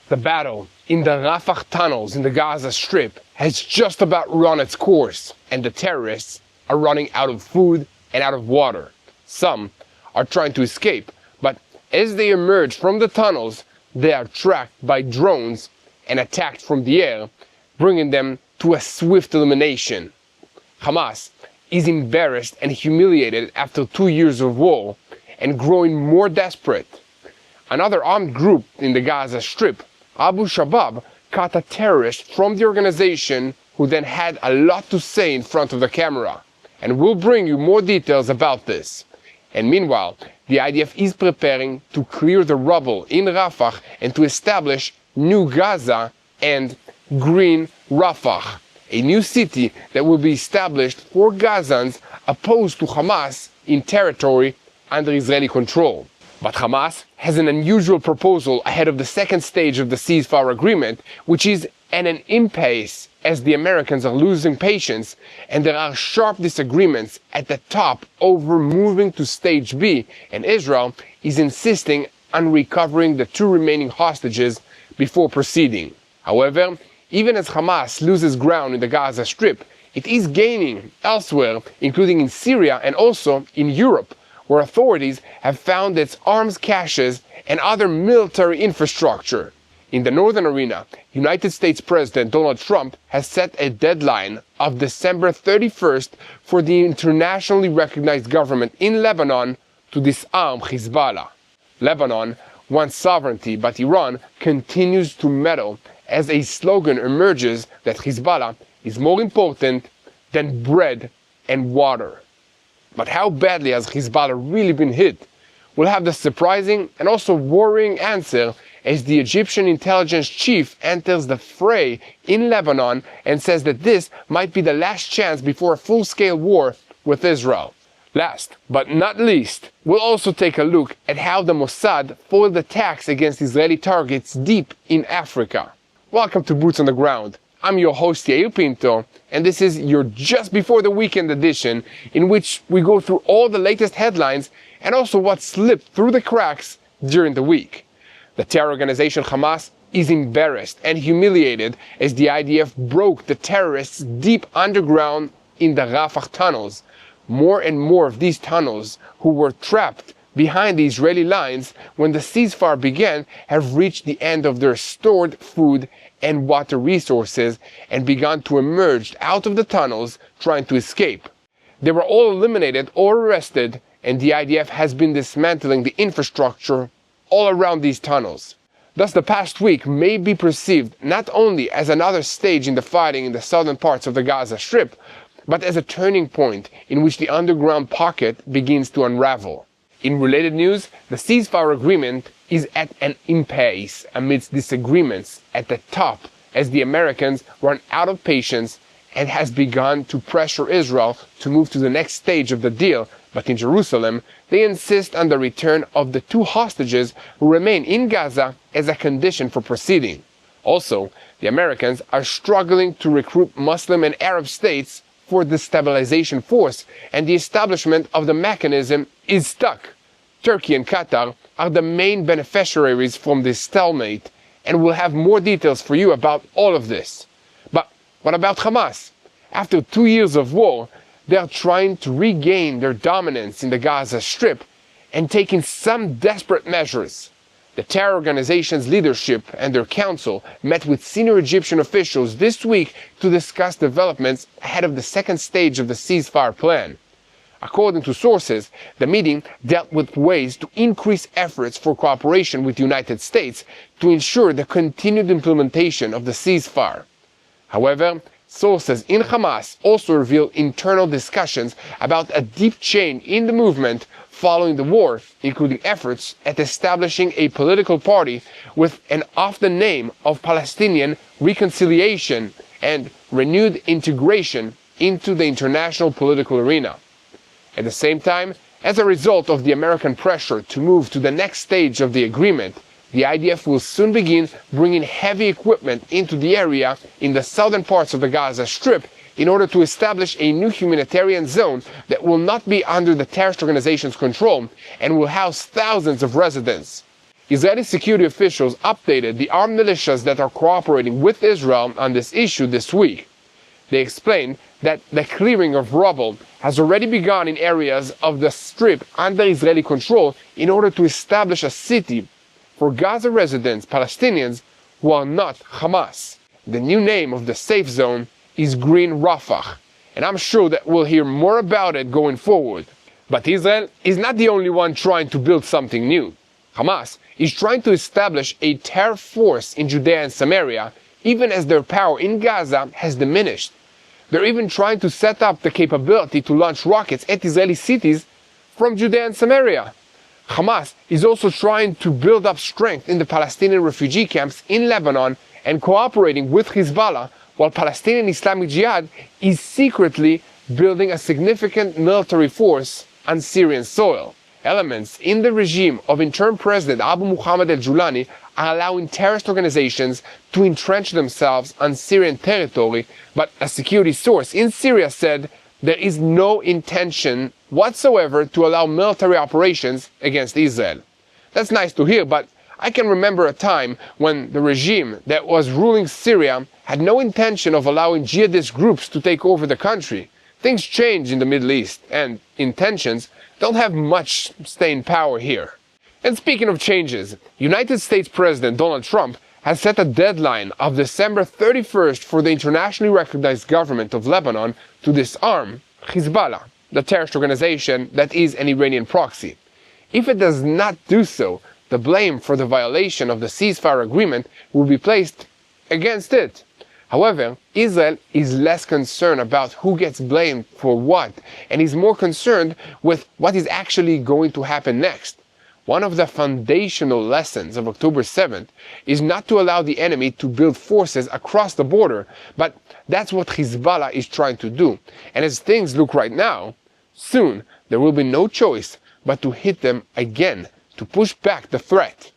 The battle in the Rafah tunnels in the Gaza Strip has just about run its course, and the terrorists are running out of food and out of water. Some are trying to escape, but as they emerge from the tunnels, they are tracked by drones and attacked from the air, bringing them to a swift elimination. Hamas is embarrassed and humiliated after 2 years of war and growing more desperate. Another armed group in the Gaza Strip, Abu Shabaab, caught a terrorist from the organization who then had a lot to say in front of the camera. And we'll bring you more details about this. And meanwhile, the IDF is preparing to clear the rubble in Rafah and to establish New Gaza and Green Rafah, a new city that will be established for Gazans opposed to Hamas in territory under Israeli control. But Hamas has an unusual proposal ahead of the second stage of the ceasefire agreement, which is at an impasse as the Americans are losing patience and there are sharp disagreements at the top over moving to stage B, and Israel is insisting on recovering the 2 remaining hostages before proceeding. However, even as Hamas loses ground in the Gaza Strip, it is gaining elsewhere, including in Syria and also in Europe, where authorities have found its arms caches and other military infrastructure. In the northern arena, United States President Donald Trump has set a deadline of December 31st for the internationally recognized government in Lebanon to disarm Hezbollah. Lebanon wants sovereignty, but Iran continues to meddle as a slogan emerges that Hezbollah is more important than bread and water. But how badly has Hezbollah really been hit? We'll have the surprising and also worrying answer as the Egyptian intelligence chief enters the fray in Lebanon and says that this might be the last chance before a full-scale war with Israel. Last but not least, we'll also take a look at how the Mossad foiled attacks against Israeli targets deep in Africa. Welcome to Boots on the Ground. I'm your host Yair Pinto, and this is your just before the weekend edition in which we go through all the latest headlines and also what slipped through the cracks during the week. The terror organization Hamas is embarrassed and humiliated as the IDF broke the terrorists deep underground in the Rafah tunnels. More and more of these tunnels who were trapped behind the Israeli lines when the ceasefire began have reached the end of their stored food and water resources and begun to emerge out of the tunnels trying to escape. They were all eliminated or arrested, and the IDF has been dismantling the infrastructure all around these tunnels. Thus, the past week may be perceived not only as another stage in the fighting in the southern parts of the Gaza Strip, but as a turning point in which the underground pocket begins to unravel. In related news, the ceasefire agreement is at an impasse amidst disagreements at the top as the Americans run out of patience and has begun to pressure Israel to move to the next stage of the deal. But in Jerusalem, they insist on the return of the 2 hostages who remain in Gaza as a condition for proceeding. Also, the Americans are struggling to recruit Muslim and Arab states for the stabilization force, and the establishment of the mechanism is stuck. Turkey and Qatar are the main beneficiaries from this stalemate, and we'll have more details for you about all of this. But what about Hamas? After 2 years of war, they are trying to regain their dominance in the Gaza Strip and taking some desperate measures. The terror organization's leadership and their council met with senior Egyptian officials this week to discuss developments ahead of the second stage of the ceasefire plan. According to sources, the meeting dealt with ways to increase efforts for cooperation with the United States to ensure the continued implementation of the ceasefire. However, sources in Hamas also reveal internal discussions about a deep change in the movement following the war, including efforts at establishing a political party with an often name of Palestinian reconciliation and renewed integration into the international political arena. At the same time, as a result of the American pressure to move to the next stage of the agreement, the IDF will soon begin bringing heavy equipment into the area in the southern parts of the Gaza Strip in order to establish a new humanitarian zone that will not be under the terrorist organization's control and will house thousands of residents. Israeli security officials updated the armed militias that are cooperating with Israel on this issue this week. They explained that the clearing of rubble has already begun in areas of the Strip under Israeli control in order to establish a city for Gaza residents, Palestinians, who are not Hamas. The new name of the safe zone is Green Rafah, and I'm sure that we'll hear more about it going forward. But Israel is not the only one trying to build something new. Hamas is trying to establish a terror force in Judea and Samaria, even as their power in Gaza has diminished. They're even trying to set up the capability to launch rockets at Israeli cities from Judea and Samaria. Hamas is also trying to build up strength in the Palestinian refugee camps in Lebanon and cooperating with Hezbollah, while Palestinian Islamic Jihad is secretly building a significant military force on Syrian soil. Elements in the regime of interim President Abu Muhammad al-Julani are allowing terrorist organizations to entrench themselves on Syrian territory, but a security source in Syria said there is no intention whatsoever to allow military operations against Israel. That's nice to hear, but I can remember a time when the regime that was ruling Syria had no intention of allowing jihadist groups to take over the country. Things change in the Middle East, and intentions don't have much staying power here. And speaking of changes, United States President Donald Trump has set a deadline of December 31st for the internationally recognized government of Lebanon to disarm Hezbollah, the terrorist organization that is an Iranian proxy. If it does not do so, the blame for the violation of the ceasefire agreement will be placed against it. However, Israel is less concerned about who gets blamed for what, and is more concerned with what is actually going to happen next. One of the foundational lessons of October 7th is not to allow the enemy to build forces across the border, but that's what Hezbollah is trying to do. And as things look right now, soon there will be no choice but to hit them again, to push back the threat.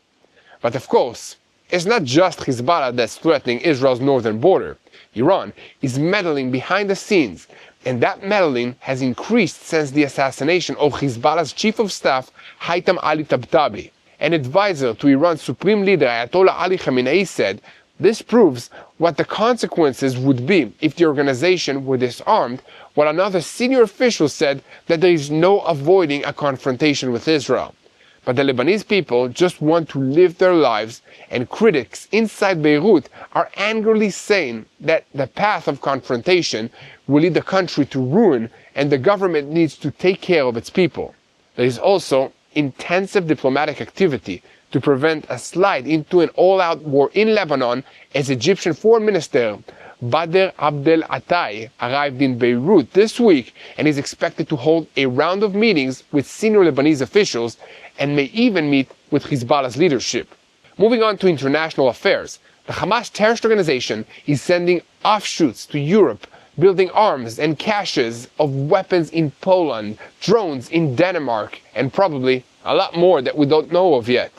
But of course, it's not just Hezbollah that's threatening Israel's northern border. Iran is meddling behind the scenes, and that meddling has increased since the assassination of Hezbollah's chief of staff, Haytham Ali Tabtabi. An advisor to Iran's supreme leader Ayatollah Ali Khamenei said, "This proves what the consequences would be if the organization were disarmed," while another senior official said that there is no avoiding a confrontation with Israel. But the Lebanese people just want to live their lives, and critics inside Beirut are angrily saying that the path of confrontation will lead the country to ruin, and the government needs to take care of its people. There is also intensive diplomatic activity to prevent a slide into an all-out war in Lebanon, as Egyptian Foreign Minister Badr Abdel Attai arrived in Beirut this week and is expected to hold a round of meetings with senior Lebanese officials, and may even meet with Hezbollah's leadership. Moving on to international affairs, the Hamas terrorist organization is sending offshoots to Europe, building arms and caches of weapons in Poland, drones in Denmark, and probably a lot more that we don't know of yet.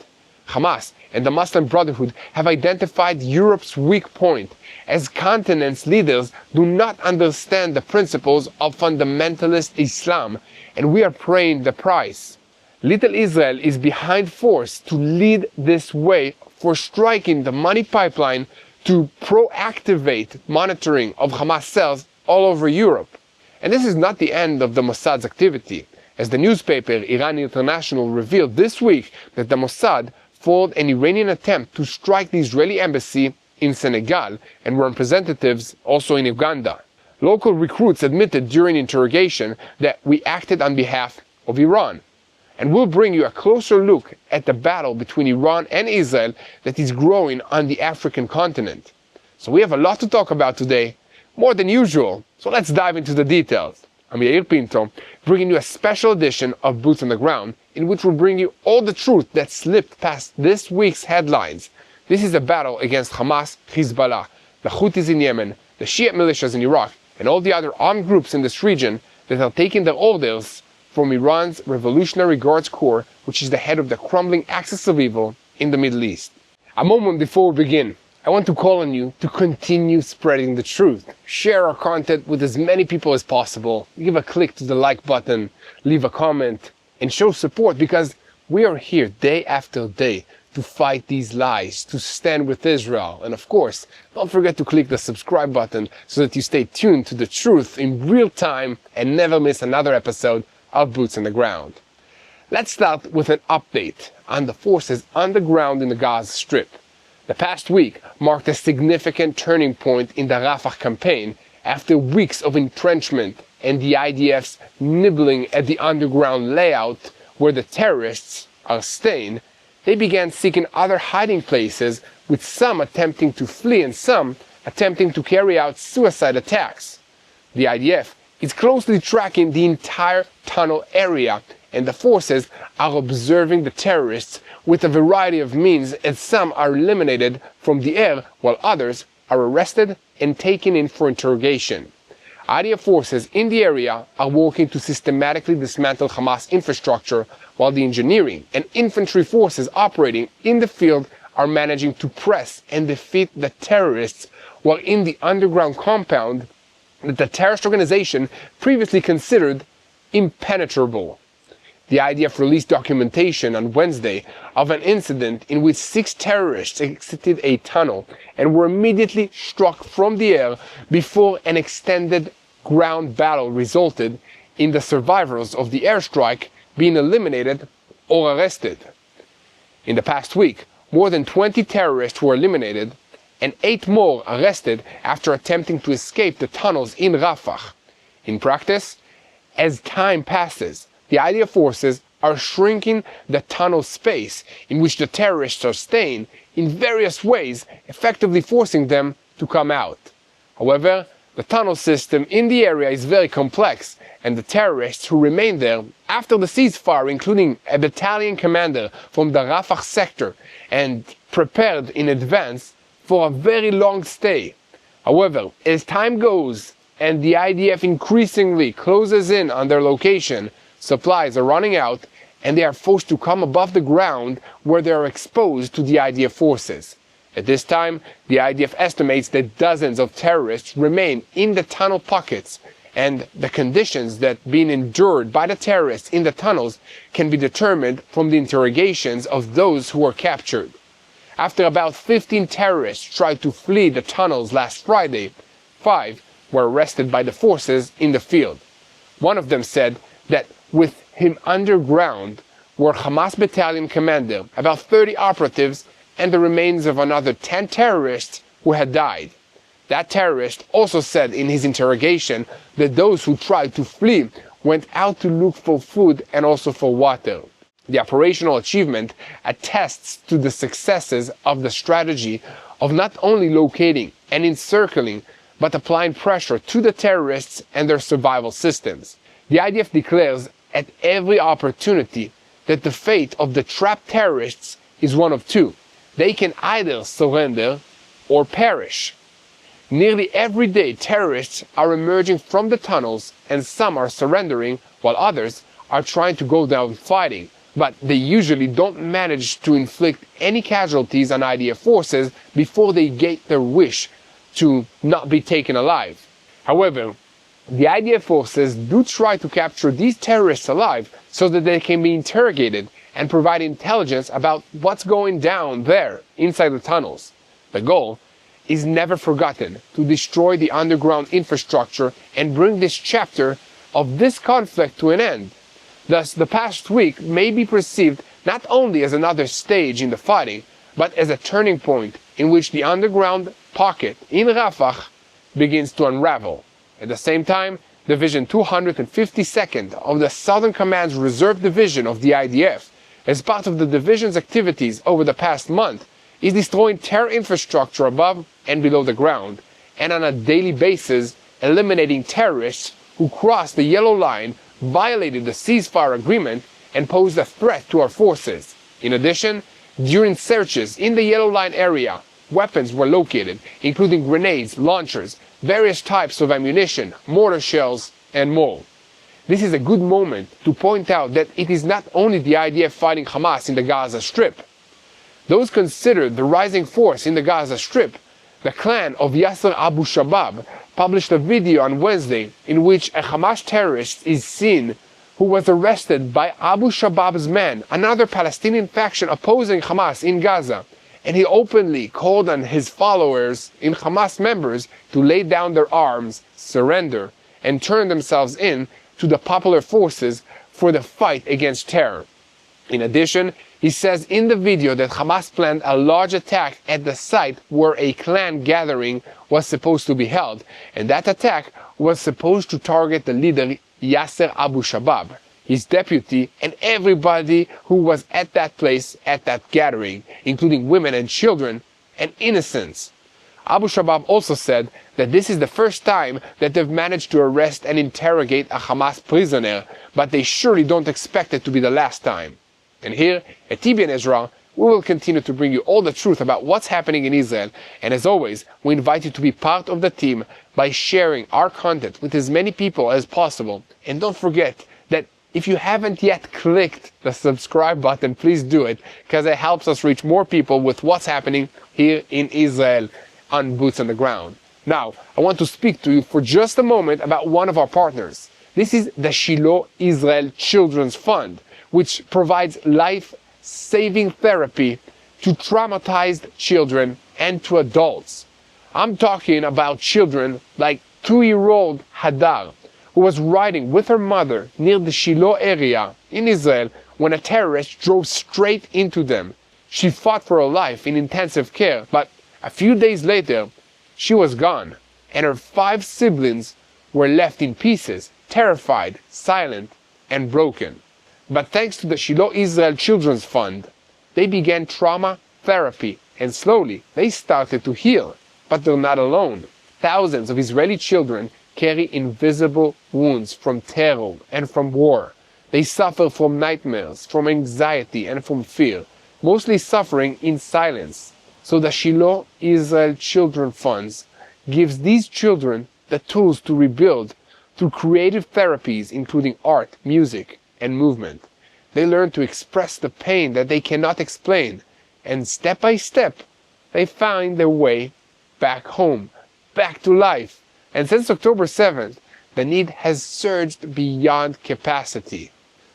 Hamas and the Muslim Brotherhood have identified Europe's weak point, as continent's leaders do not understand the principles of fundamentalist Islam, and we are paying the price. Little Israel is behind force to lead this way for striking the money pipeline to proactivate monitoring of Hamas cells all over Europe. And this is not the end of the Mossad's activity, as the newspaper Iran International revealed this week that the Mossad foiled an Iranian attempt to strike the Israeli embassy in Senegal and representatives also in Uganda. Local recruits admitted during interrogation that we acted on behalf of Iran. And we'll bring you a closer look at the battle between Iran and Israel that is growing on the African continent. So we have a lot to talk about today, more than usual, so let's dive into the details. I'm Yair Pinto, bringing you a special edition of Boots on the Ground, in which we'll bring you all the truth that slipped past this week's headlines. This is a battle against Hamas, Hezbollah, the Houthis in Yemen, the Shia militias in Iraq, and all the other armed groups in this region that are taking their orders from Iran's Revolutionary Guards Corps, which is the head of the crumbling axis of evil in the Middle East. A moment before we begin, I want to call on you to continue spreading the truth. Share our content with as many people as possible. Give a click to the like button, leave a comment, and show support, because we are here day after day to fight these lies, to stand with Israel. And of course, don't forget to click the subscribe button so that you stay tuned to the truth in real time and never miss another episode of Boots on the Ground. Let's start with an update on the forces on the ground in the Gaza Strip. The past week marked a significant turning point in the Rafah campaign after weeks of entrenchment and the IDF's nibbling at the underground layout where the terrorists are staying. They began seeking other hiding places, with some attempting to flee and some attempting to carry out suicide attacks. The IDF is closely tracking the entire tunnel area, and the forces are observing the terrorists with a variety of means, as some are eliminated from the air while others are arrested and taken in for interrogation. IDF forces in the area are working to systematically dismantle Hamas infrastructure, while the engineering and infantry forces operating in the field are managing to press and defeat the terrorists while in the underground compound that the terrorist organization previously considered impenetrable. The IDF released documentation on Wednesday of an incident in which 6 terrorists exited a tunnel and were immediately struck from the air before an extended ground battle resulted in the survivors of the airstrike being eliminated or arrested. In the past week, more than 20 terrorists were eliminated and 8 more arrested after attempting to escape the tunnels in Rafah. In practice, as time passes, the IDF forces are shrinking the tunnel space in which the terrorists are staying in various ways, effectively forcing them to come out. However, the tunnel system in the area is very complex, and the terrorists who remain there after the ceasefire, including a battalion commander from the Rafah sector, and prepared in advance for a very long stay. However, as time goes and the IDF increasingly closes in on their location, supplies are running out and they are forced to come above the ground where they are exposed to the IDF forces. At this time, the IDF estimates that dozens of terrorists remain in the tunnel pockets, and the conditions that being endured by the terrorists in the tunnels can be determined from the interrogations of those who were captured. After about 15 terrorists tried to flee the tunnels last Friday, 5 were arrested by the forces in the field. One of them said that with him underground were Hamas battalion commander, about 30 operatives, and the remains of another 10 terrorists who had died. That terrorist also said in his interrogation that those who tried to flee went out to look for food and also for water. The operational achievement attests to the successes of the strategy of not only locating and encircling, but applying pressure to the terrorists and their survival systems. The IDF declares at every opportunity that the fate of the trapped terrorists is one of two. They can either surrender or perish. Nearly every day, terrorists are emerging from the tunnels, and some are surrendering while others are trying to go down fighting, but they usually don't manage to inflict any casualties on IDF forces before they get their wish to not be taken alive. However, the IDF forces do try to capture these terrorists alive so that they can be interrogated and provide intelligence about what's going down there inside the tunnels. The goal is never forgotten: to destroy the underground infrastructure and bring this chapter of this conflict to an end. Thus, the past week may be perceived not only as another stage in the fighting, but as a turning point in which the underground pocket in Rafah begins to unravel. At the same time, Division 252nd of the Southern Command's Reserve Division of the IDF, as part of the division's activities over the past month, is destroying terror infrastructure above and below the ground, and on a daily basis eliminating terrorists who crossed the yellow line, violated the ceasefire agreement, and posed a threat to our forces. In addition, during searches in the yellow line area, weapons were located, including grenades, launchers, various types of ammunition, mortar shells, and more. This is a good moment to point out that it is not only the IDF fighting Hamas in the Gaza Strip. Those considered the rising force in the Gaza Strip, the clan of Yasser Abu Shabab, published a video on Wednesday in which a Hamas terrorist is seen who was arrested by Abu Shabaab's men, another Palestinian faction opposing Hamas in Gaza, and he openly called on his followers and Hamas members to lay down their arms, surrender, and turn themselves in to the popular forces for the fight against terror. In addition, he says in the video that Hamas planned a large attack at the site where a clan gathering was supposed to be held, and that attack was supposed to target the leader Yasser Abu Shabaab, his deputy, and everybody who was at that place at that gathering, including women and children and innocents. Abu Shabaab also said that this is the first time that they've managed to arrest and interrogate a Hamas prisoner, but they surely don't expect it to be the last time. And here, at TBN Israel, we will continue to bring you all the truth about what's happening in Israel, and as always, we invite you to be part of the team by sharing our content with as many people as possible. And don't forget that if you haven't yet clicked the subscribe button, please do it, because it helps us reach more people with what's happening here in Israel on boots on the ground. Now, I want to speak to you for just a moment about one of our partners. This is the Shiloh Israel Children's Fund, which provides life-saving therapy to traumatized children and to adults. I'm talking about children like 2-year-old Hadar, who was riding with her mother near the Shiloh area in Israel when a terrorist drove straight into them. She fought for her life in intensive care, but a few days later, she was gone, and her 5 siblings were left in pieces, terrified, silent, and broken. But thanks to the Shiloh Israel Children's Fund, they began trauma therapy, and slowly they started to heal. But they're not alone. Thousands of Israeli children carry invisible wounds from terror and from war. They suffer from nightmares, from anxiety, and from fear, mostly suffering in silence. So the Shiloh Israel Children's Fund gives these children the tools to rebuild through creative therapies, including art, music, and movement. They learn to express the pain that they cannot explain, and step by step, they find their way back home, back to life. And since October 7th, the need has surged beyond capacity.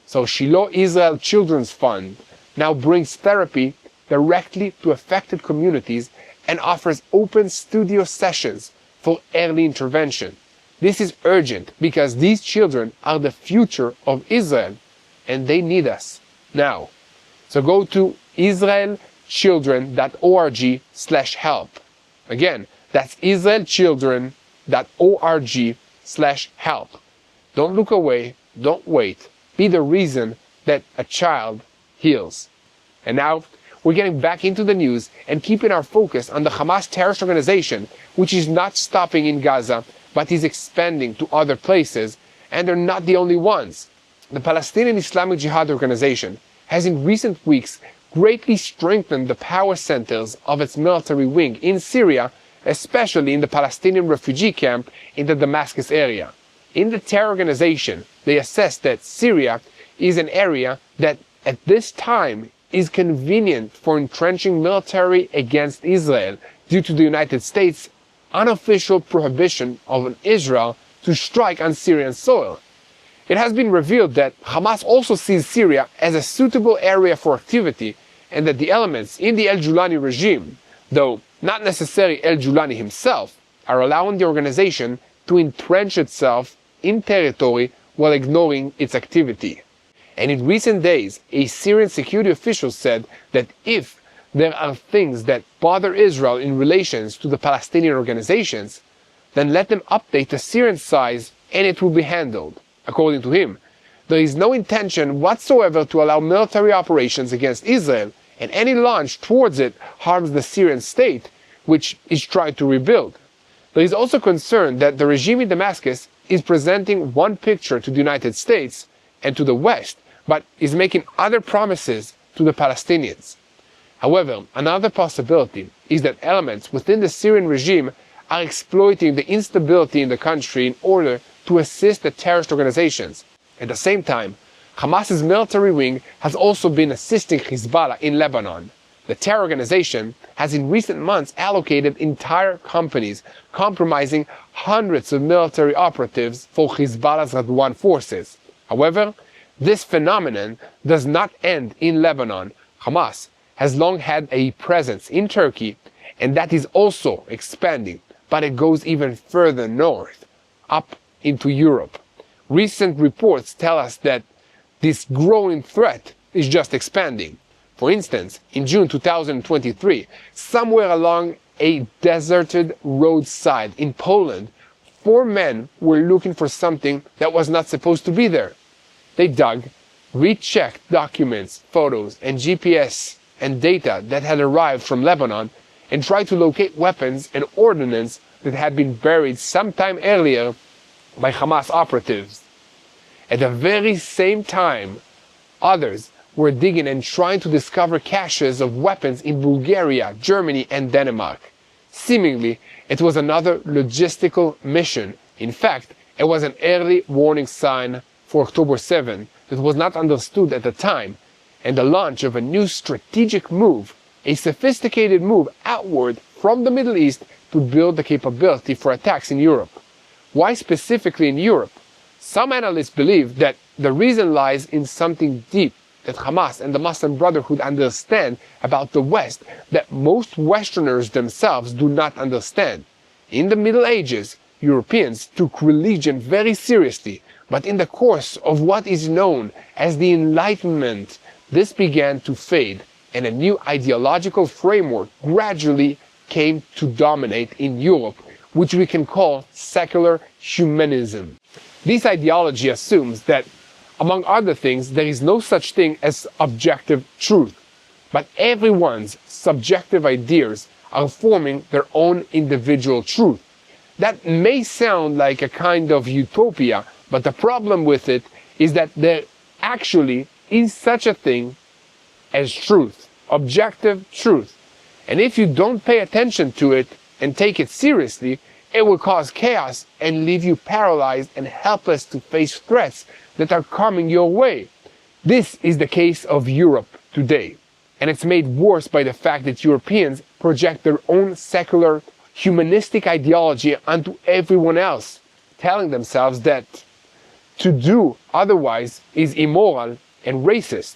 So Shiloh Israel Children's Fund now brings therapy directly to affected communities and offers open studio sessions for early intervention. This is urgent because these children are the future of Israel and they need us now. So go to israelchildren.org/help. Again, that's israelchildren.org/help. Don't look away, don't wait. Be the reason that a child heals. And now, we're getting back into the news and keeping our focus on the Hamas terrorist organization, which is not stopping in Gaza, but is expanding to other places, and they're not the only ones. The Palestinian Islamic Jihad organization has in recent weeks greatly strengthened the power centers of its military wing in Syria, especially in the Palestinian refugee camp in the Damascus area. In the terror organization, they assess that Syria is an area that at this time is convenient for entrenching military against Israel due to the United States' unofficial prohibition of Israel to strike on Syrian soil. It has been revealed that Hamas also sees Syria as a suitable area for activity, and that the elements in the al-Julani regime, though not necessarily al-Julani himself, are allowing the organization to entrench itself in territory while ignoring its activity. And in recent days, a Syrian security official said that if there are things that bother Israel in relations to the Palestinian organizations, then let them update the Syrian size and it will be handled. According to him, there is no intention whatsoever to allow military operations against Israel, and any launch towards it harms the Syrian state, which is trying to rebuild. There is also concern that the regime in Damascus is presenting one picture to the United States and to the West, but is making other promises to the Palestinians. However, another possibility is that elements within the Syrian regime are exploiting the instability in the country in order to assist the terrorist organizations. At the same time, Hamas's military wing has also been assisting Hezbollah in Lebanon. The terror organization has in recent months allocated entire companies, compromising hundreds of military operatives for Hezbollah's Radwan forces. However, This phenomenon does not end in Lebanon. Hamas has long had a presence in Turkey, and that is also expanding, but it goes even further north, up into Europe. Recent reports tell us that this growing threat is just expanding. For instance, in June 2023, somewhere along a deserted roadside in Poland, 4 men were looking for something that was not supposed to be there. They dug, rechecked documents, photos, and GPS and data that had arrived from Lebanon and tried to locate weapons and ordnance that had been buried sometime earlier by Hamas operatives. At the very same time, others were digging and trying to discover caches of weapons in Bulgaria, Germany, and Denmark. Seemingly, it was another logistical mission. In fact, it was an early warning sign for October 7 that was not understood at the time, and the launch of a new strategic move, a sophisticated move outward from the Middle East to build the capability for attacks in Europe. Why specifically in Europe? Some analysts believe that the reason lies in something deep that Hamas and the Muslim Brotherhood understand about the West that most Westerners themselves do not understand. In the Middle Ages, Europeans took religion very seriously, but in the course of what is known as the Enlightenment, this began to fade, and a new ideological framework gradually came to dominate in Europe, which we can call secular humanism. This ideology assumes that, among other things, there is no such thing as objective truth, but everyone's subjective ideas are forming their own individual truth. That may sound like a kind of utopia, but the problem with it is that there actually is such a thing as truth, objective truth. And if you don't pay attention to it and take it seriously, it will cause chaos and leave you paralyzed and helpless to face threats that are coming your way. This is the case of Europe today. And it's made worse by the fact that Europeans project their own secular, humanistic ideology onto everyone else, telling themselves that to do otherwise is immoral and racist.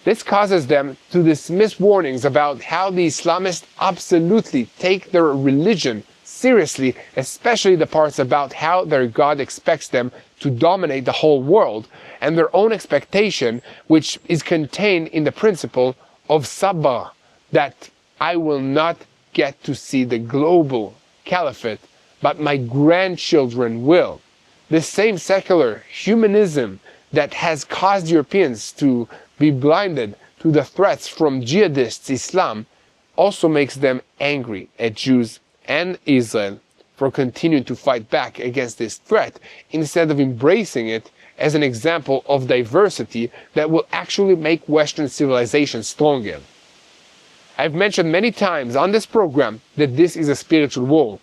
This causes them to dismiss warnings about how the Islamists absolutely take their religion seriously, especially the parts about how their God expects them to dominate the whole world, and their own expectation, which is contained in the principle of sabr, that I will not get to see the global caliphate, but my grandchildren will. This same secular humanism that has caused Europeans to be blinded to the threats from jihadist Islam also makes them angry at Jews and Israel for continuing to fight back against this threat instead of embracing it as an example of diversity that will actually make Western civilization stronger. I've mentioned many times on this program that this is a spiritual war,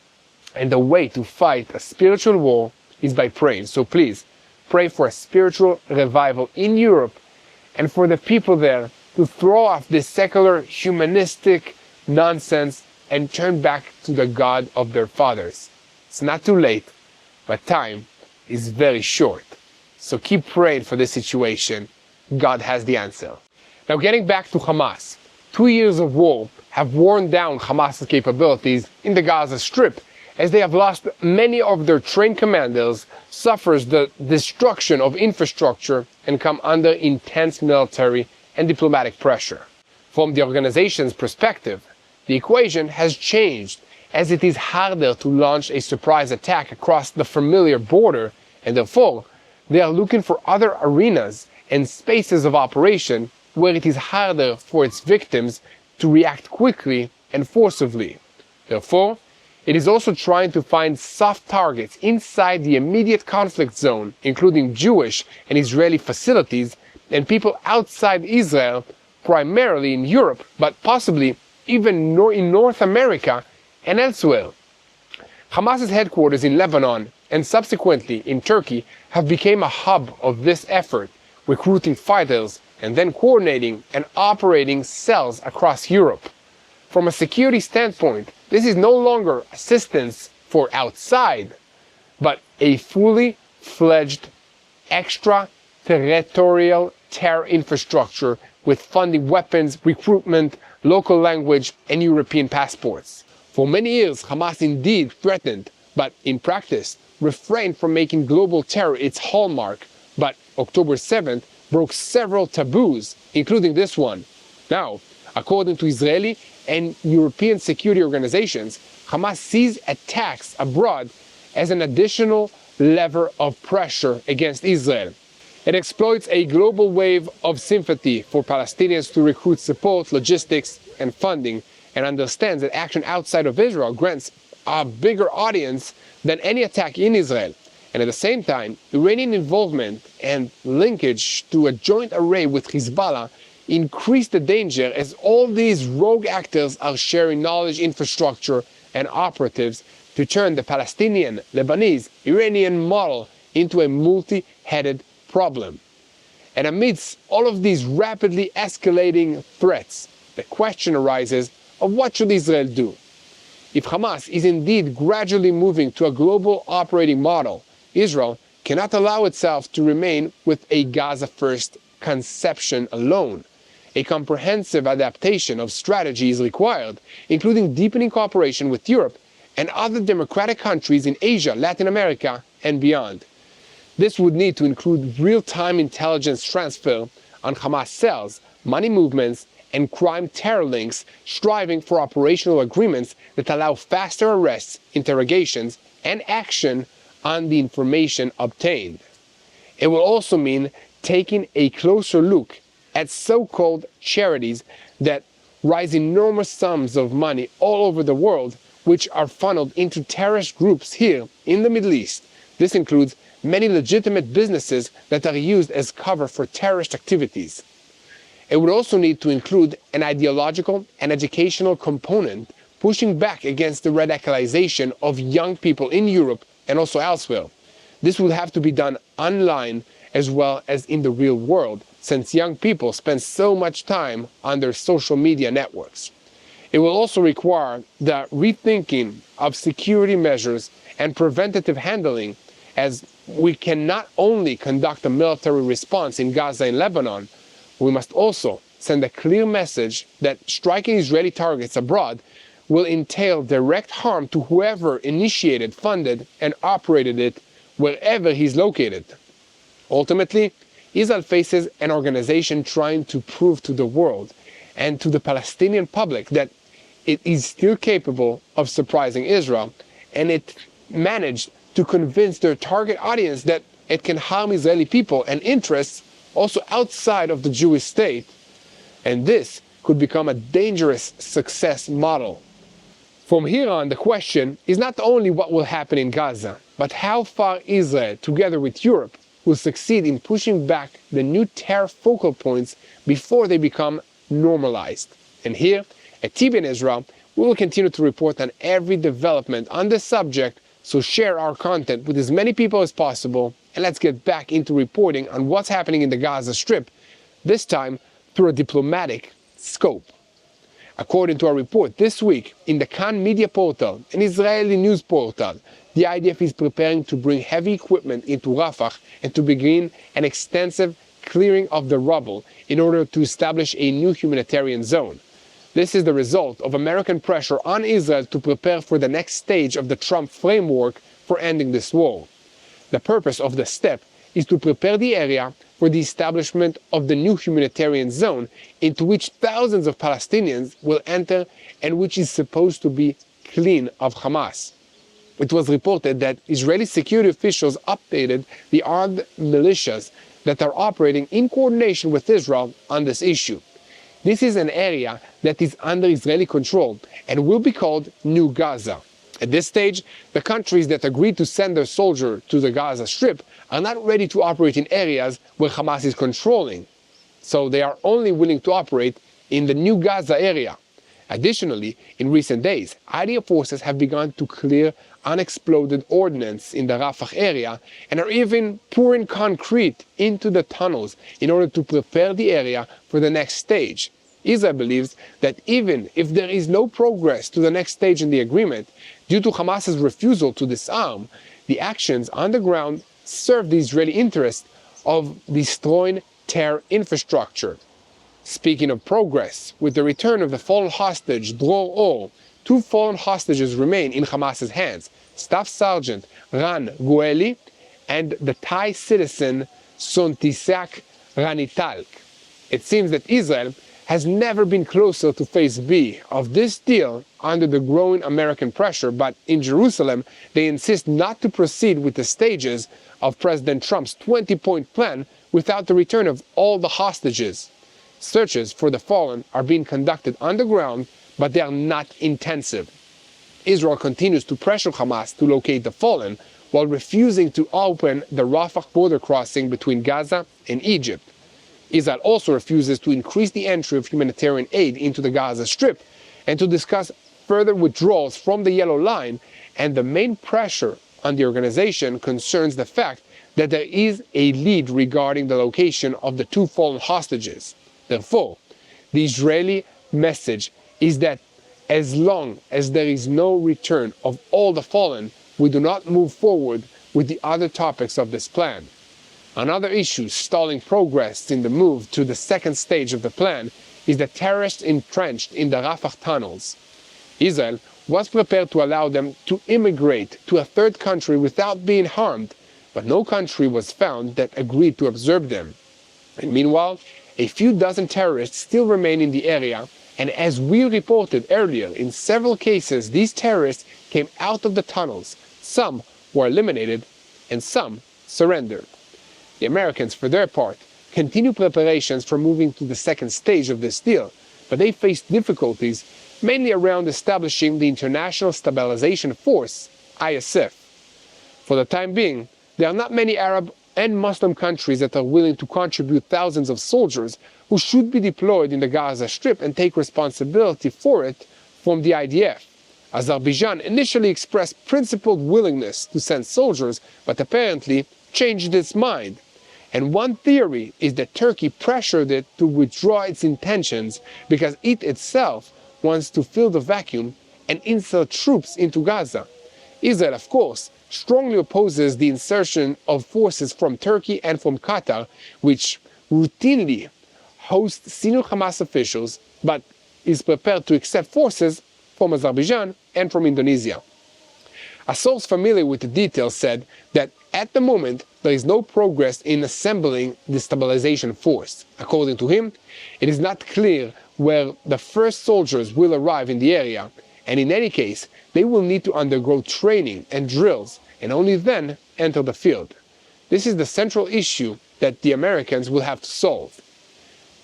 and the way to fight a spiritual war is by praying. So please, pray for a spiritual revival in Europe and for the people there to throw off this secular, humanistic nonsense and turn back to the God of their fathers. It's not too late, but time is very short. So keep praying for this situation. God has the answer. Now, getting back to Hamas. 2 years of war have worn down Hamas's capabilities in the Gaza Strip, as they have lost many of their trained commanders, suffers the destruction of infrastructure, and come under intense military and diplomatic pressure. From the organization's perspective, the equation has changed, as it is harder to launch a surprise attack across the familiar border, and therefore, they are looking for other arenas and spaces of operation where it is harder for its victims to react quickly and forcibly. Therefore, it is also trying to find soft targets inside the immediate conflict zone, including Jewish and Israeli facilities and people outside Israel, primarily in Europe, but possibly even in North America and elsewhere. Hamas's headquarters in Lebanon and subsequently in Turkey have become a hub of this effort, recruiting fighters and then coordinating and operating cells across Europe. From a security standpoint, this is no longer assistance for outside, but a fully fledged extra territorial terror infrastructure with funding weapons, recruitment, local language, and European passports. For many years, Hamas indeed threatened, but in practice, refrained from making global terror its hallmark. But October 7th broke several taboos, including this one. Now, according to Israeli and European security organizations, Hamas sees attacks abroad as an additional lever of pressure against Israel. It exploits a global wave of sympathy for Palestinians to recruit support, logistics, and funding, and understands that action outside of Israel grants a bigger audience than any attack in Israel. And at the same time, Iranian involvement and linkage to a joint array with Hezbollah increase the danger, as all these rogue actors are sharing knowledge, infrastructure, and operatives to turn the Palestinian, Lebanese, Iranian model into a multi-headed problem. And amidst all of these rapidly escalating threats, the question arises of what should Israel do? If Hamas is indeed gradually moving to a global operating model, Israel cannot allow itself to remain with a Gaza-first conception alone. A comprehensive adaptation of strategy is required, including deepening cooperation with Europe and other democratic countries in Asia, Latin America, and beyond. This would need to include real-time intelligence transfer on Hamas cells, money movements, and crime terror links, striving for operational agreements that allow faster arrests, interrogations, and action on the information obtained. It will also mean taking a closer look at so-called charities that raise enormous sums of money all over the world, which are funneled into terrorist groups here in the Middle East. This includes many legitimate businesses that are used as cover for terrorist activities. It would also need to include an ideological and educational component, pushing back against the radicalization of young people in Europe and also elsewhere. This would have to be done online as well as in the real world, since young people spend so much time on their social media networks. It will also require the rethinking of security measures and preventative handling, as we can not only conduct a military response in Gaza and Lebanon, we must also send a clear message that striking Israeli targets abroad will entail direct harm to whoever initiated, funded, and operated it wherever he's located. Ultimately, Israel faces an organization trying to prove to the world and to the Palestinian public that it is still capable of surprising Israel, and it managed to convince their target audience that it can harm Israeli people and interests also outside of the Jewish state. And this could become a dangerous success model. From here on, the question is not only what will happen in Gaza, but how far Israel, together with Europe, will succeed in pushing back the new terror focal points before they become normalized. And here, at TBN Israel, we will continue to report on every development on this subject, so share our content with as many people as possible, and let's get back into reporting on what's happening in the Gaza Strip, this time through a diplomatic scope. According to our report this week in the Kan Media portal, an Israeli news portal, the IDF is preparing to bring heavy equipment into Rafah and to begin an extensive clearing of the rubble in order to establish a new humanitarian zone. This is the result of American pressure on Israel to prepare for the next stage of the Trump framework for ending this war. The purpose of the step is to prepare the area for the establishment of the new humanitarian zone into which thousands of Palestinians will enter and which is supposed to be clean of Hamas. It was reported that Israeli security officials updated the armed militias that are operating in coordination with Israel on this issue. This is an area that is under Israeli control and will be called New Gaza. At this stage, the countries that agreed to send their soldiers to the Gaza Strip are not ready to operate in areas where Hamas is controlling, so they are only willing to operate in the New Gaza area. Additionally, in recent days, IDF forces have begun to clear unexploded ordnance in the Rafah area and are even pouring concrete into the tunnels in order to prepare the area for the next stage. Israel believes that even if there is no progress to the next stage in the agreement, due to Hamas's refusal to disarm, the actions on the ground serve the Israeli interest of destroying terror infrastructure. Speaking of progress, with the return of the fallen hostage Dror Or, 2 fallen hostages remain in Hamas's hands, Staff Sergeant Ran Gueli and the Thai citizen Sontisak Ranitalk. It seems that Israel has never been closer to phase B of this deal under the growing American pressure, but in Jerusalem they insist not to proceed with the stages of President Trump's 20-point plan without the return of all the hostages. Searches for the fallen are being conducted underground, but they are not intensive. Israel continues to pressure Hamas to locate the fallen while refusing to open the Rafah border crossing between Gaza and Egypt. Israel also refuses to increase the entry of humanitarian aid into the Gaza Strip and to discuss further withdrawals from the Yellow Line, and the main pressure on the organization concerns the fact that there is a lead regarding the location of the 2 fallen hostages. Therefore, the Israeli message is that as long as there is no return of all the fallen, we do not move forward with the other topics of this plan. Another issue stalling progress in the move to the second stage of the plan is the terrorists entrenched in the Rafah tunnels. Israel was prepared to allow them to immigrate to a third country without being harmed, but no country was found that agreed to observe them. And meanwhile, a few dozen terrorists still remain in the area, and as we reported earlier, in several cases these terrorists came out of the tunnels. Some were eliminated and some surrendered. The Americans, for their part, continue preparations for moving to the second stage of this deal, but they face difficulties mainly around establishing the International Stabilization Force, ISF. For the time being, there are not many Arab and Muslim countries that are willing to contribute thousands of soldiers who should be deployed in the Gaza Strip and take responsibility for it from the IDF. Azerbaijan initially expressed principled willingness to send soldiers, but apparently changed its mind. And one theory is that Turkey pressured it to withdraw its intentions because it itself wants to fill the vacuum and insert troops into Gaza. Israel, of course, strongly opposes the insertion of forces from Turkey and from Qatar, which routinely host senior Hamas officials, but is prepared to accept forces from Azerbaijan and from Indonesia. A source familiar with the details said that at the moment there is no progress in assembling the stabilization force. According to him, it is not clear where the first soldiers will arrive in the area, and in any case, they will need to undergo training and drills, and only then enter the field. This is the central issue that the Americans will have to solve.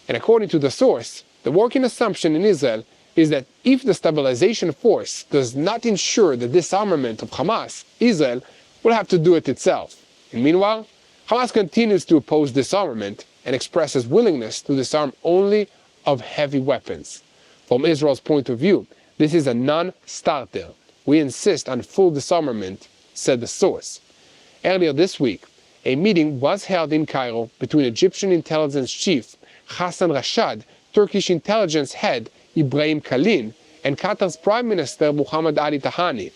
And according to the source, the working assumption in Israel is that if the stabilization force does not ensure the disarmament of Hamas, Israel will have to do it itself. And meanwhile, Hamas continues to oppose disarmament and expresses willingness to disarm only of heavy weapons. From Israel's point of view, this is a non-starter. We insist on full disarmament, said the source. Earlier this week, a meeting was held in Cairo between Egyptian intelligence chief Hassan Rashad, Turkish intelligence head Ibrahim Kalin, and Qatar's Prime Minister Mohammed Ali Tahani.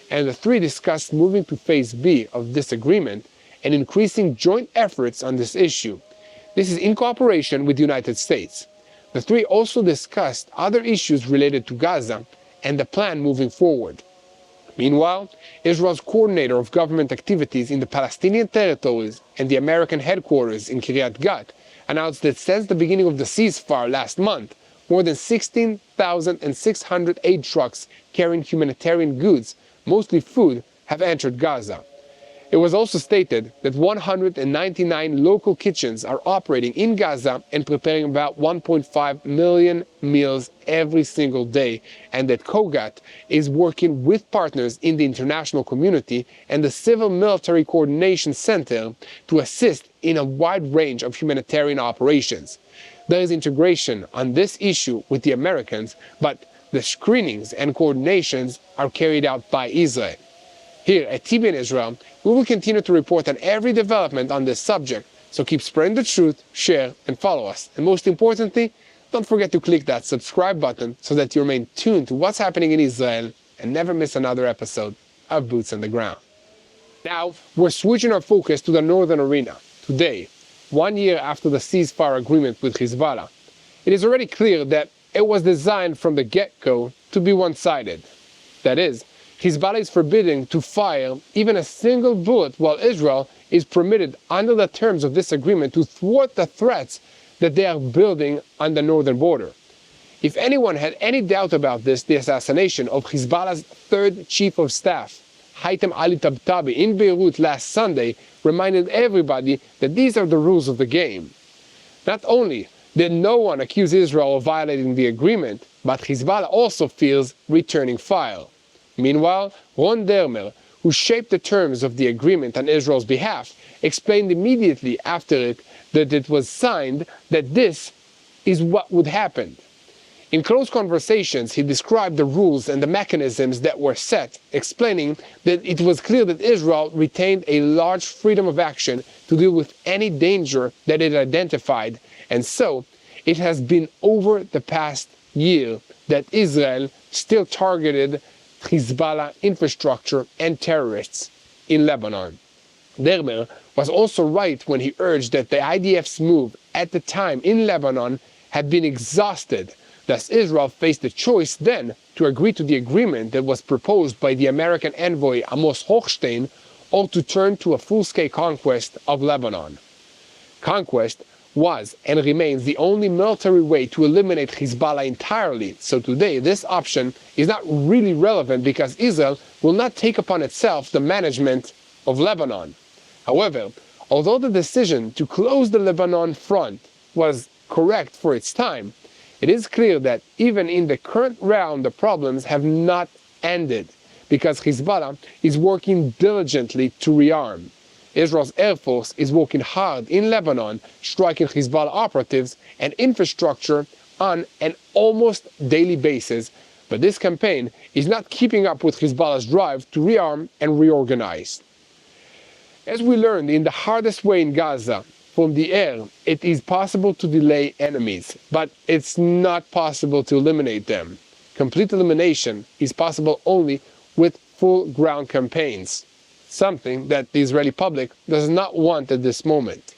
And the three discussed moving to phase B of this agreement and increasing joint efforts on this issue. This is in cooperation with the United States. The three also discussed other issues related to Gaza and the plan moving forward. Meanwhile, Israel's coordinator of government activities in the Palestinian territories and the American headquarters in Kiryat Gat announced that since the beginning of the ceasefire last month, more than 16,600 aid trucks carrying humanitarian goods, mostly food, have entered Gaza. It was also stated that 199 local kitchens are operating in Gaza and preparing about 1.5 million meals every single day, and that COGAT is working with partners in the international community and the Civil Military Coordination Center to assist in a wide range of humanitarian operations. There is integration on this issue with the Americans, but the screenings and coordinations are carried out by Israel. Here at TBN Israel, we will continue to report on every development on this subject, so keep spreading the truth, share, and follow us. And most importantly, don't forget to click that subscribe button so that you remain tuned to what's happening in Israel and never miss another episode of Boots on the Ground. Now, we're switching our focus to the northern arena. Today, 1 year after the ceasefire agreement with Hezbollah, it is already clear that it was designed from the get-go to be one-sided. That is, Hezbollah is forbidden to fire even a single bullet, while Israel is permitted under the terms of this agreement to thwart the threats that they are building on the northern border. If anyone had any doubt about this, the assassination of Hezbollah's third chief of staff, Haytham Ali Tabtabi, in Beirut last Sunday reminded everybody that these are the rules of the game. Not only did no one accuse Israel of violating the agreement, but Hezbollah also fears returning fire. Meanwhile, Ron Dermer, who shaped the terms of the agreement on Israel's behalf, explained immediately after it that it was signed that this is what would happen. In close conversations, he described the rules and the mechanisms that were set, explaining that it was clear that Israel retained a large freedom of action to deal with any danger that it identified, and so it has been over the past year that Israel still targeted Hezbollah infrastructure and terrorists in Lebanon. Dermer was also right when he urged that the IDF's move at the time in Lebanon had been exhausted. Thus, Israel faced the choice then to agree to the agreement that was proposed by the American envoy Amos Hochstein, or to turn to a full-scale conquest of Lebanon. Conquest was and remains the only military way to eliminate Hezbollah entirely, so today this option is not really relevant because Israel will not take upon itself the management of Lebanon. However, although the decision to close the Lebanon front was correct for its time, it is clear that even in the current round the problems have not ended, because Hezbollah is working diligently to rearm. Israel's Air Force is working hard in Lebanon, striking Hezbollah operatives and infrastructure on an almost daily basis, but this campaign is not keeping up with Hezbollah's drive to rearm and reorganize. As we learned in the hardest way in Gaza, from the air, it is possible to delay enemies, but it's not possible to eliminate them. Complete elimination is possible only with full ground campaigns, something that the Israeli public does not want at this moment.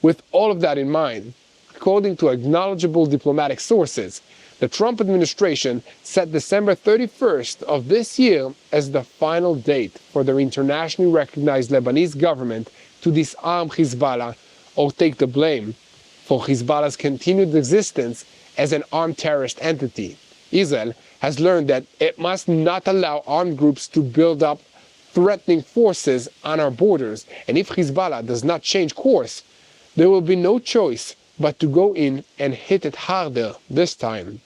With all of that in mind, according to acknowledgeable diplomatic sources, the Trump administration set December 31st of this year as the final date for their internationally recognized Lebanese government to disarm Hezbollah or take the blame for Hezbollah's continued existence as an armed terrorist entity. Israel has learned that it must not allow armed groups to build up threatening forces on our borders, and if Hezbollah does not change course, there will be no choice but to go in and hit it harder this time,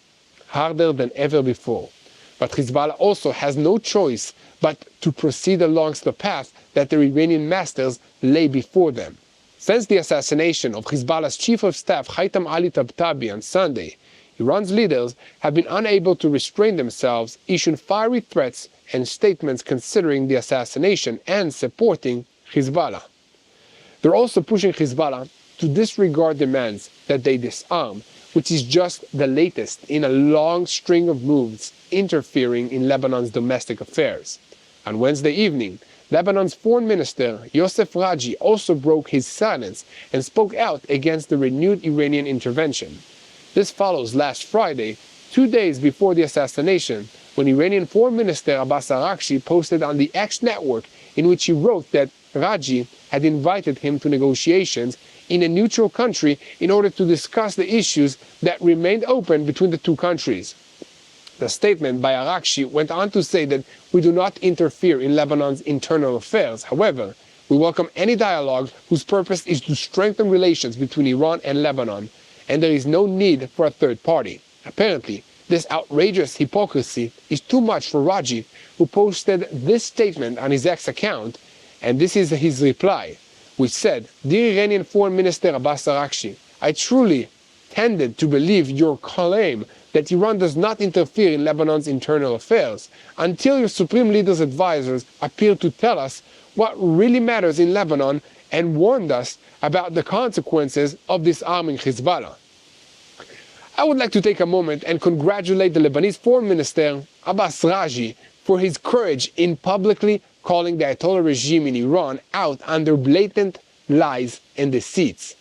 harder than ever before. But Hezbollah also has no choice but to proceed along the path that the Iranian masters lay before them. Since the assassination of Hezbollah's chief of staff Haytham Ali Tabtabi on Sunday, Iran's leaders have been unable to restrain themselves, issuing fiery threats and statements considering the assassination and supporting Hezbollah. They're also pushing Hezbollah to disregard demands that they disarm, which is just the latest in a long string of moves interfering in Lebanon's domestic affairs. On Wednesday evening, Lebanon's foreign minister Yosef Raji also broke his silence and spoke out against the renewed Iranian intervention. This follows last Friday, 2 days before the assassination, when Iranian Foreign Minister Abbas Araghchi posted on the X network in which he wrote that Raji had invited him to negotiations in a neutral country in order to discuss the issues that remained open between the two countries. The statement by Araghchi went on to say that we do not interfere in Lebanon's internal affairs. However, we welcome any dialogue whose purpose is to strengthen relations between Iran and Lebanon, and there is no need for a third party. Apparently, this outrageous hypocrisy is too much for Raji, who posted this statement on his X account, and this is his reply, which said, "Dear Iranian Foreign Minister Abbas Araghchi, I truly tended to believe your claim that Iran does not interfere in Lebanon's internal affairs until your Supreme Leader's advisors appeared to tell us what really matters in Lebanon and warned us about the consequences of disarming Hezbollah." I would like to take a moment and congratulate the Lebanese Foreign Minister Abbas Raji for his courage in publicly calling the Ayatollah regime in Iran out on their blatant lies, and deceits.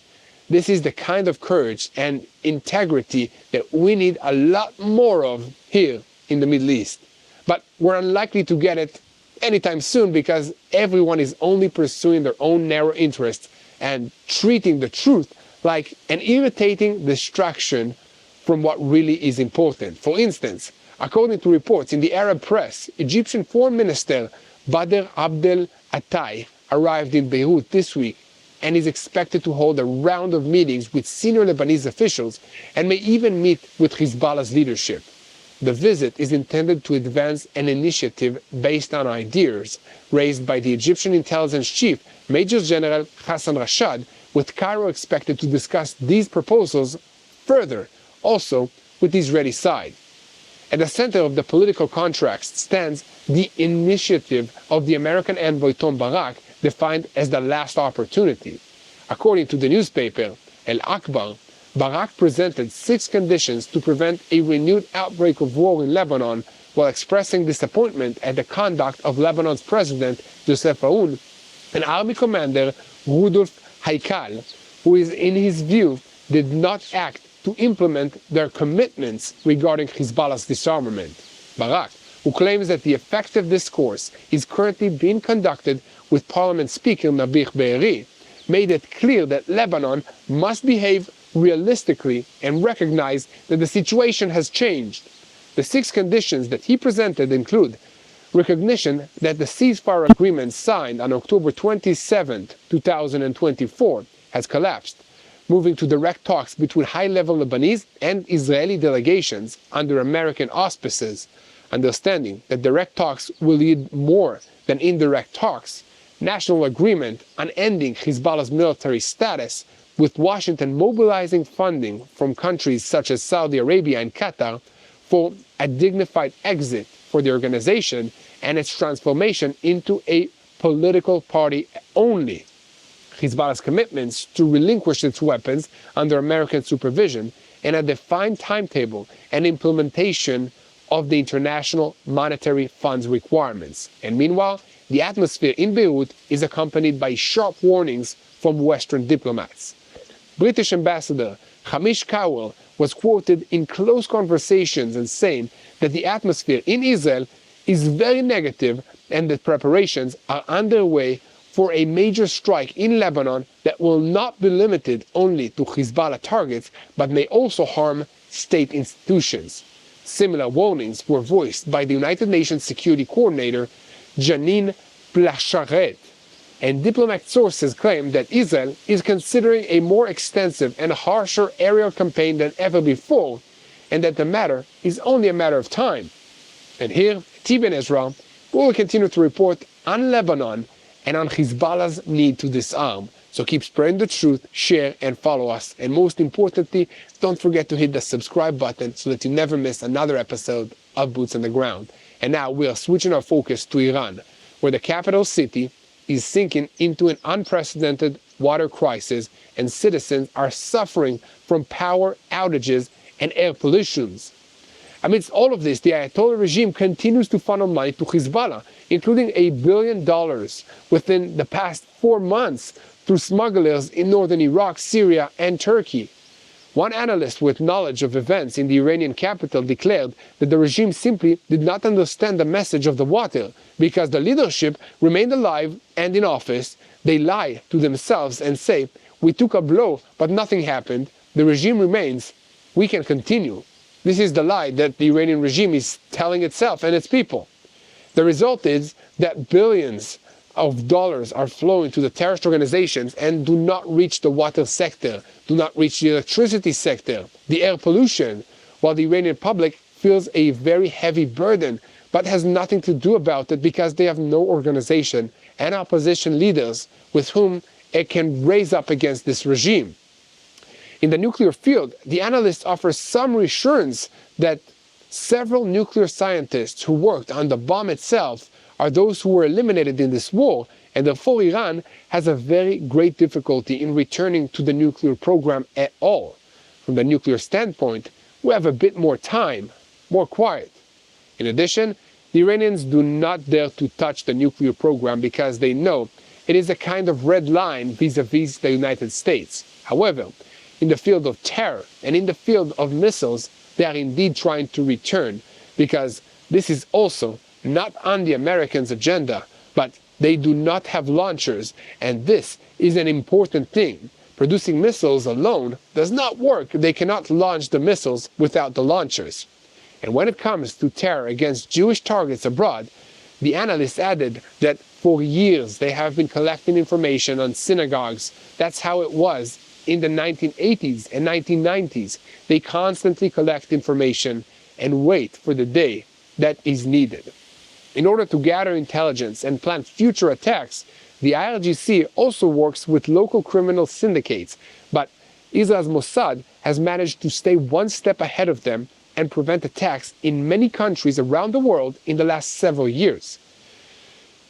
This is the kind of courage and integrity that we need a lot more of here in the Middle East. But we're unlikely to get it anytime soon because everyone is only pursuing their own narrow interests and treating the truth like an irritating distraction from what really is important. For instance, according to reports in the Arab press, Egyptian Foreign Minister Badr Abdel Attai arrived in Beirut this week and is expected to hold a round of meetings with senior Lebanese officials and may even meet with Hezbollah's leadership. The visit is intended to advance an initiative based on ideas raised by the Egyptian intelligence chief, Major General Hassan Rashad, with Cairo expected to discuss these proposals further, also with the Israeli side. At the center of the political contract stands the initiative of the American envoy Tom Barak, defined as the last opportunity. According to the newspaper El Akbar, Barak presented 6 conditions to prevent a renewed outbreak of war in Lebanon, while expressing disappointment at the conduct of Lebanon's president, Joseph Aoun, and army commander Rudolf Haikal, who in his view did not act to implement their commitments regarding Hezbollah's disarmament. Barak, who claims that the effective discourse is currently being conducted with Parliament Speaker Nabih Berri, made it clear that Lebanon must behave realistically and recognize that the situation has changed. The 6 conditions that he presented include recognition that the ceasefire agreement signed on October 27, 2024 has collapsed, moving to direct talks between high-level Lebanese and Israeli delegations under American auspices, understanding that direct talks will lead more than indirect talks, national agreement on ending Hezbollah's military status, with Washington mobilizing funding from countries such as Saudi Arabia and Qatar for a dignified exit for the organization and its transformation into a political party only. Hezbollah's commitments to relinquish its weapons under American supervision, and a defined timetable and implementation of the International Monetary Fund's requirements. And meanwhile, the atmosphere in Beirut is accompanied by sharp warnings from Western diplomats. British Ambassador Hamish Cowell was quoted in close conversations as saying that the atmosphere in Israel is very negative and that preparations are underway for a major strike in Lebanon that will not be limited only to Hezbollah targets, but may also harm state institutions. Similar warnings were voiced by the United Nations Security Coordinator Janine Placharet, and diplomatic sources claim that Israel is considering a more extensive and harsher aerial campaign than ever before, and that the matter is only a matter of time. And here, TBN Israel will continue to report on Lebanon and on Hezbollah's need to disarm. So keep spreading the truth, share, and follow us. And most importantly, don't forget to hit the subscribe button so that you never miss another episode of Boots on the Ground. And now we are switching our focus to Iran, where the capital city is sinking into an unprecedented water crisis and citizens are suffering from power outages and air pollutions. Amidst all of this, the Ayatollah regime continues to funnel money to Hezbollah, including $1 billion within the past 4 months through smugglers in northern Iraq, Syria, and Turkey. One analyst with knowledge of events in the Iranian capital declared that the regime simply did not understand the message of the water because the leadership remained alive and in office. They lie to themselves and say, "We took a blow, but nothing happened. The regime remains. We can continue." This is the lie that the Iranian regime is telling itself and its people. The result is that billions of dollars are flowing to the terrorist organizations and do not reach the water sector, do not reach the electricity sector, the air pollution, while the Iranian public feels a very heavy burden, but has nothing to do about it because they have no organization and opposition leaders with whom it can raise up against this regime. In the nuclear field, the analysts offer some reassurance that several nuclear scientists who worked on the bomb itself are those who were eliminated in this war, and therefore Iran has a very great difficulty in returning to the nuclear program at all. From the nuclear standpoint, we have a bit more time, more quiet. In addition, the Iranians do not dare to touch the nuclear program because they know it is a kind of red line vis-a-vis the United States. However, in the field of terror and in the field of missiles, they are indeed trying to return, because this is also not on the Americans' agenda, but they do not have launchers, and this is an important thing. Producing missiles alone does not work. They cannot launch the missiles without the launchers. And when it comes to terror against Jewish targets abroad, the analysts added that for years they have been collecting information on synagogues. That's how it was in the 1980s and 1990s. They constantly collect information and wait for the day that is needed. In order to gather intelligence and plan future attacks, the IRGC also works with local criminal syndicates, but Israel's Mossad has managed to stay one step ahead of them and prevent attacks in many countries around the world in the last several years.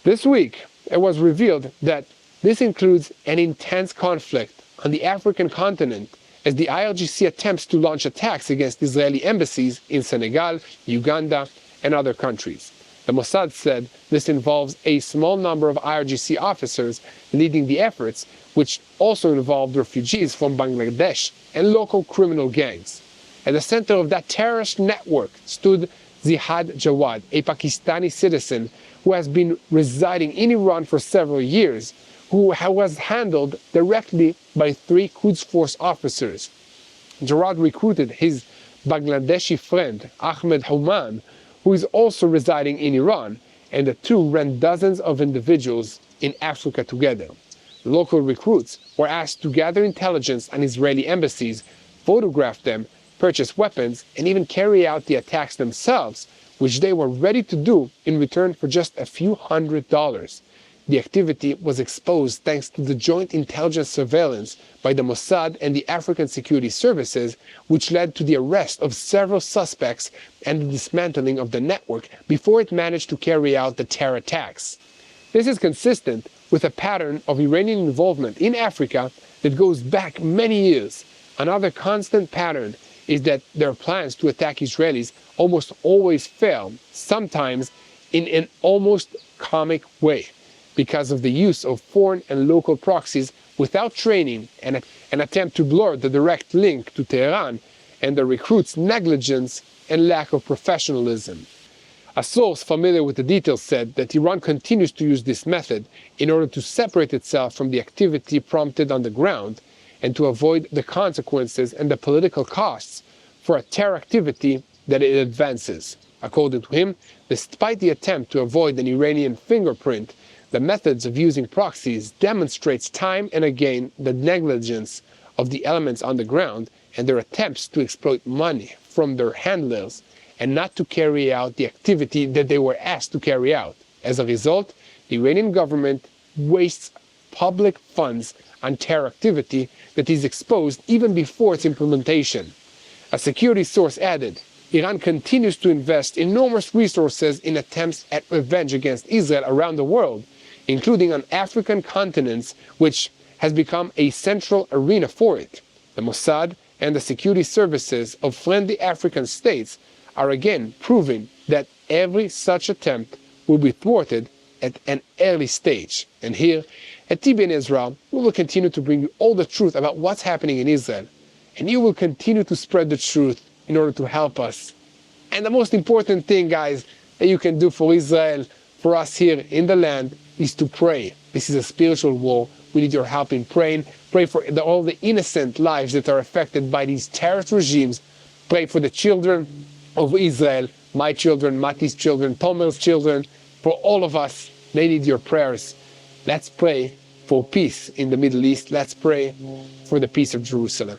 This week, it was revealed that this includes an intense conflict on the African continent as the IRGC attempts to launch attacks against Israeli embassies in Senegal, Uganda, and other countries. The Mossad said this involves a small number of IRGC officers leading the efforts, which also involved refugees from Bangladesh and local criminal gangs. At the center of that terrorist network stood Zihad Jawad, a Pakistani citizen who has been residing in Iran for several years, who was handled directly by 3 Quds Force officers. Jawad recruited his Bangladeshi friend, Ahmed Houman, who is also residing in Iran, and the two ran dozens of individuals in Africa together. Local recruits were asked to gather intelligence on Israeli embassies, photograph them, purchase weapons, and even carry out the attacks themselves, which they were ready to do in return for just a few $100s. The activity was exposed thanks to the joint intelligence surveillance by the Mossad and the African Security Services, which led to the arrest of several suspects and the dismantling of the network before it managed to carry out the terror attacks. This is consistent with a pattern of Iranian involvement in Africa that goes back many years. Another constant pattern is that their plans to attack Israelis almost always fail, sometimes in an almost comic way, because of the use of foreign and local proxies without training and an attempt to blur the direct link to Tehran and the recruits' negligence and lack of professionalism. A source familiar with the details said that Iran continues to use this method in order to separate itself from the activity prompted on the ground and to avoid the consequences and the political costs for a terror activity that it advances. According to him, despite the attempt to avoid an Iranian fingerprint, the methods of using proxies demonstrates time and again the negligence of the elements on the ground and their attempts to exploit money from their handlers and not to carry out the activity that they were asked to carry out. As a result, the Iranian government wastes public funds on terror activity that is exposed even before its implementation. A security source added, Iran continues to invest enormous resources in attempts at revenge against Israel around the world, including on African continents, which has become a central arena for it. The Mossad and the security services of friendly African states are again proving that every such attempt will be thwarted at an early stage. And here, at TBN Israel, we will continue to bring you all the truth about what's happening in Israel. And you will continue to spread the truth in order to help us. And the most important thing, guys, that you can do for Israel, for us here in the land, is to pray. This is a spiritual war. We need your help in praying. Pray for all the innocent lives that are affected by these terrorist regimes. Pray for the children of Israel, my children, Mati's children, Tomer's children, for all of us. They need your prayers. Let's pray for peace in the Middle East. Let's pray for the peace of Jerusalem.